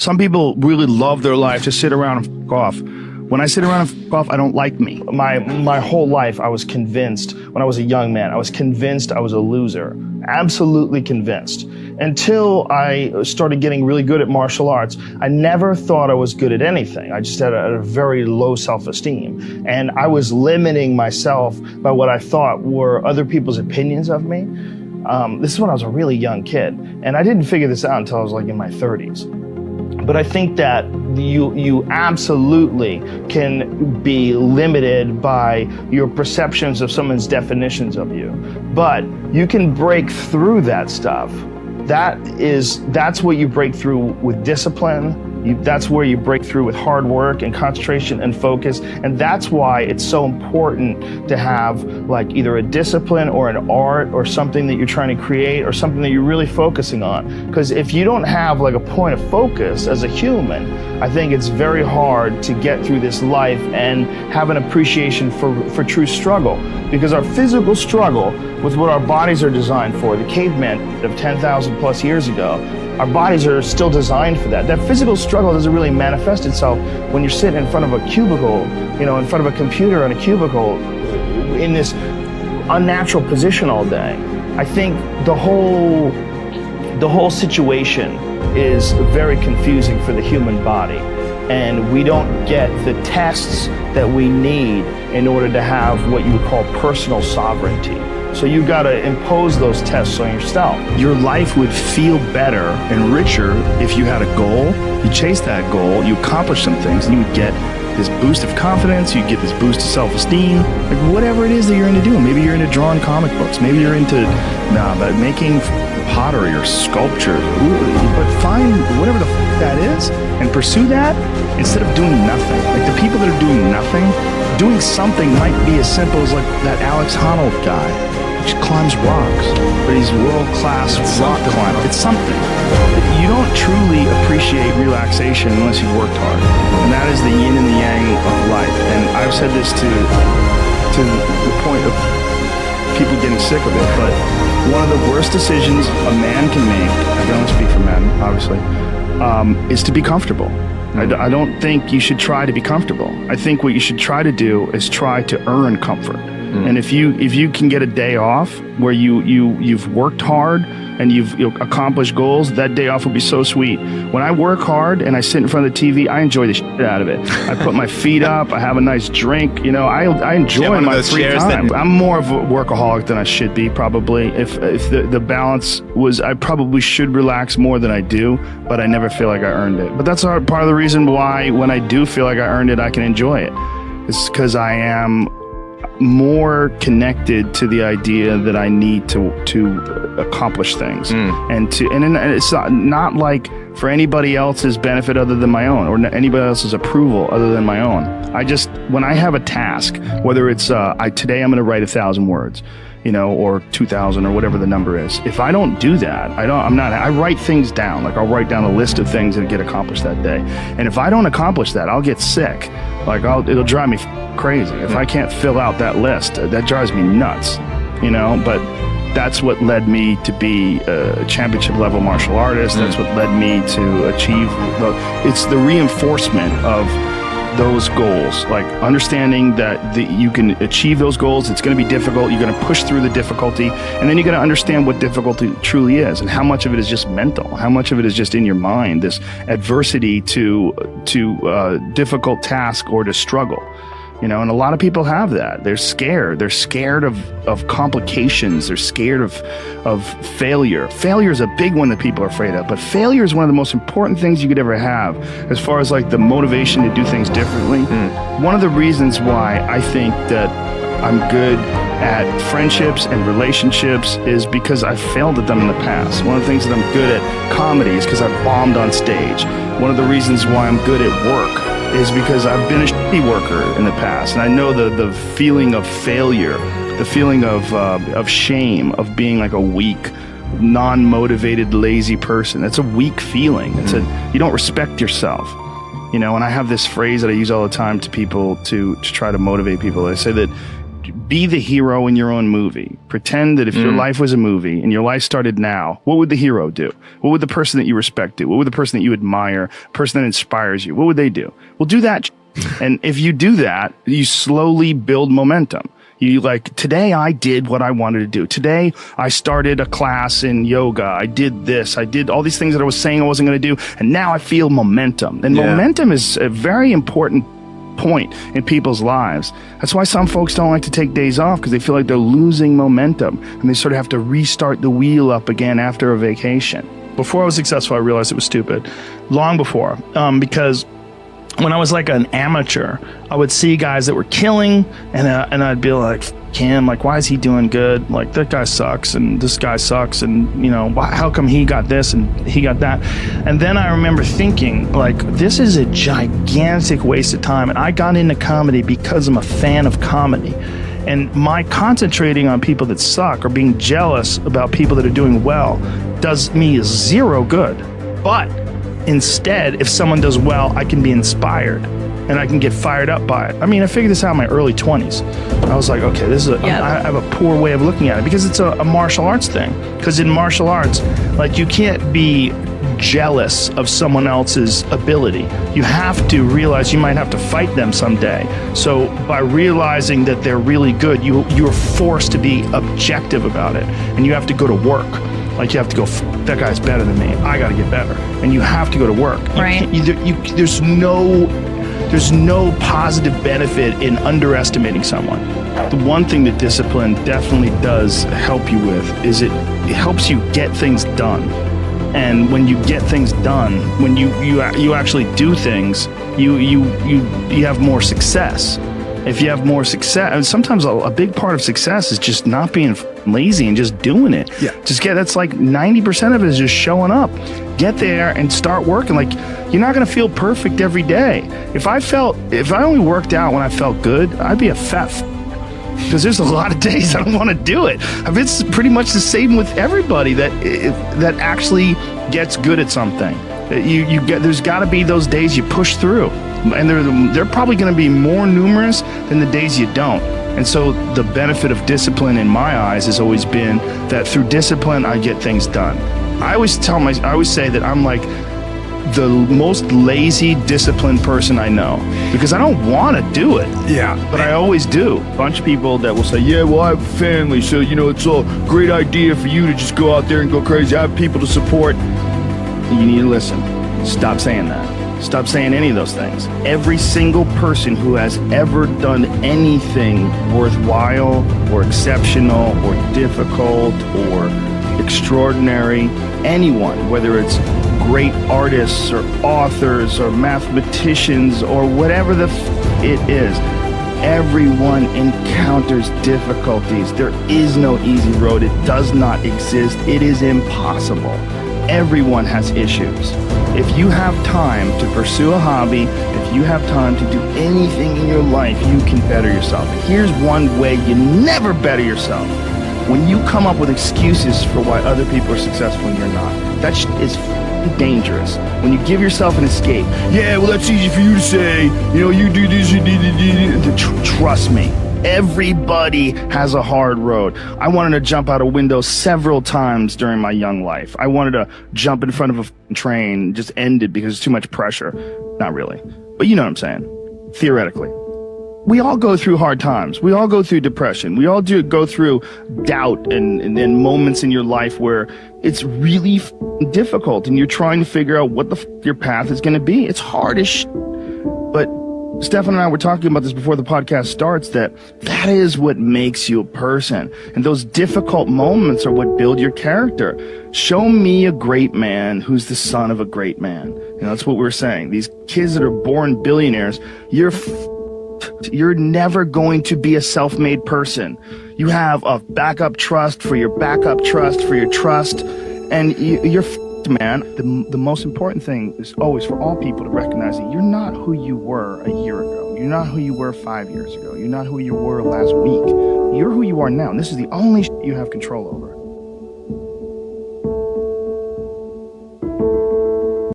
Some people really love their life to sit around and f*** off. When I sit around and f*** off, I don't like me. My whole life, I was convinced, when I was a young man, I was convinced I was a loser. Absolutely convinced. Until I started getting really good at martial arts, I never thought I was good at anything. I just had a very low self-esteem. And I was limiting myself by what I thought were other people's opinions of me. This is when I was a really young kid. And I didn't figure this out until I was like in my 30s. But I think that you absolutely can be limited by your perceptions of someone's definitions of you. But you can break through that stuff. That's what you break through with discipline. That's where you break through with hard work and concentration and focus. And that's why it's so important to have like either a discipline or an art or something that you're trying to create or something that you're really focusing on. Because if you don't have like a point of focus as a human, I think it's very hard to get through this life and have an appreciation for true struggle. Because our physical struggle with what our bodies are designed for, the caveman of 10,000 plus years ago, our bodies are still designed for that. That physical struggle doesn't really manifest itself when you're sitting in front of a cubicle, in front of a computer in a cubicle in this unnatural position all day. I think the whole situation is very confusing for the human body. And we don't get the tests that we need in order to have what you would call personal sovereignty. So you've got to impose those tests on yourself. Your life would feel better and richer if you had a goal, you chased that goal, you accomplished some things, and you would get this boost of confidence, you get this boost of self-esteem, like whatever it is that you're into doing. Maybe you're into drawing comic books, maybe you're into making pottery or sculpture, but find whatever the that is and pursue that instead of doing nothing. Like the people that are doing nothing, doing something might be as simple as like that Alex Honnold guy. He climbs rocks, but he's world-class rock climber. It's something. You don't truly appreciate relaxation unless you've worked hard. And that is the yin and the yang of life. And I've said this to the point of people getting sick of it, but one of the worst decisions a man can make, I can only speak for men, obviously, is to be comfortable. I don't think you should try to be comfortable. I think what you should try to do is try to earn comfort. And if you can get a day off where you've worked hard and you've accomplished goals, that day off will be so sweet. When I work hard and I sit in front of the TV, I enjoy the shit out of it. I put my feet up, I have a nice drink, I enjoy my free time. I'm more of a workaholic than I should be, probably. If the balance was, I probably should relax more than I do, but I never feel like I earned it. But that's part of the reason why when I do feel like I earned it, I can enjoy it. It's because I am more connected to the idea that I need to accomplish things, and it's not like for anybody else's benefit other than my own, or anybody else's approval other than my own. When I have a task, whether it's today I'm going to write 1,000 words, or 2,000 or whatever the number is. If I don't do that, I write things down. Like I'll write down a list of things that get accomplished that day. And if I don't accomplish that, I'll get sick. Like it'll drive me crazy. If I can't fill out that list, that drives me nuts, but that's what led me to be a championship level martial artist. That's what led me to achieve, it's the reinforcement of those goals, like understanding that you can achieve those goals. It's going to be difficult. You're going to push through the difficulty, and then you're going to understand what difficulty truly is, and how much of it is just mental, how much of it is just in your mind. This adversity to difficult task or to struggle. And a lot of people have that. They're scared. They're scared of complications. They're scared of failure. Failure is a big one that people are afraid of. But failure is one of the most important things you could ever have as far as like the motivation to do things differently. One of the reasons why I think that I'm good at friendships and relationships is because I've failed at them in the past. One of the things that I'm good at comedy is because I've bombed on stage. One of the reasons why I'm good at work is because I've been a shitty worker in the past, and I know the feeling of failure, the feeling of shame, of being like a weak, non-motivated, lazy person. It's a weak feeling. You don't respect yourself, and I have this phrase that I use all the time to people to try to motivate people. I say that be the hero in your own movie. Pretend that if your life was a movie and your life started now, what would the hero do? What would the person that you respect do? What would the person that you admire, person that inspires you, what would they do? Well, do that. And if you do that, you slowly build momentum. You like, today I did what I wanted to do. Today I started a class in yoga. I did this. I did all these things that I was saying I wasn't going to do. And now I feel momentum. And momentum is a very important point in people's lives. That's why some folks don't like to take days off, because they feel like they're losing momentum and they sort of have to restart the wheel up again after a vacation. Before I was successful, I realized it was stupid. Long before, because when I was like an amateur, I would see guys that were killing, and I'd be like, him, like, why is he doing good? Like, that guy sucks, and this guy sucks, and you know, how come he got this and he got that? And then I remember thinking, like, this is a gigantic waste of time. And I got into comedy because I'm a fan of comedy. And my concentrating on people that suck or being jealous about people that are doing well does me zero good. But instead, if someone does well, I can be inspired and I can get fired up by it. I mean, I figured this out in my early 20s. I was like, okay, this is I have a poor way of looking at it, because it's a martial arts thing. Because in martial arts, like, you can't be jealous of someone else's ability. You have to realize you might have to fight them someday. So by realizing that they're really good, you're forced to be objective about it, and you have to go to work. Like, you have to go, that guy's better than me. I got to get better. And you have to go to work. Right. There's no positive benefit in underestimating someone. The one thing that discipline definitely does help you with is it helps you get things done. And when you get things done, when you actually do things, you have more success. If you have more success, and sometimes a big part of success is just not being lazy and just doing it. Yeah. That's like 90% of it is just showing up. Get there and start working. Like, you're not going to feel perfect every day. If I only worked out when I felt good, I'd be a fat because there's a lot of days I don't want to do it. It's pretty much the same with everybody that actually gets good at something. There's got to be those days you push through, and they're probably going to be more numerous than the days you don't. And so the benefit of discipline in my eyes has always been that through discipline I get things done. I always say that I'm like the most lazy, disciplined person I know, because I don't want to do it. Yeah. But I always do. A bunch of people that will say, yeah, well, I have a family, so, it's a great idea for you to just go out there and go crazy. I have people to support. You need to listen. Stop saying that. Stop saying any of those things. Every single person who has ever done anything worthwhile or exceptional or difficult or extraordinary, anyone, whether it's great artists or authors or mathematicians or whatever it is, everyone encounters difficulties. There is no easy road. It does not exist. It is impossible. Everyone has issues. If you have time to pursue a hobby, if you have time to do anything in your life, you can better yourself. Here's one way you never better yourself. When you come up with excuses for why other people are successful and you're not, that is dangerous. When you give yourself an escape, yeah, well, that's easy for you to say, you do this, you do. Trust me, everybody has a hard road. I wanted to jump out a window several times during my young life. I wanted to jump in front of a train, just end it because it's too much pressure. Not really, but you know what I'm saying, theoretically. We all go through hard times. We all go through depression. We all go through doubt and moments in your life where it's really difficult and you're trying to figure out what your path is going to be. It's hard as But Stefan and I were talking about this before the podcast starts, that is what makes you a person. And those difficult moments are what build your character. Show me a great man who's the son of a great man. That's what we're saying. These kids that are born billionaires, you're never going to be a self-made person. You have a backup trust for your backup trust for your trust, and you're man. The most important thing is always for all people to recognize that you're not who you were a year ago. You're not who you were 5 years ago. You're not who you were last week. You're who you are now, and this is the only you have control over.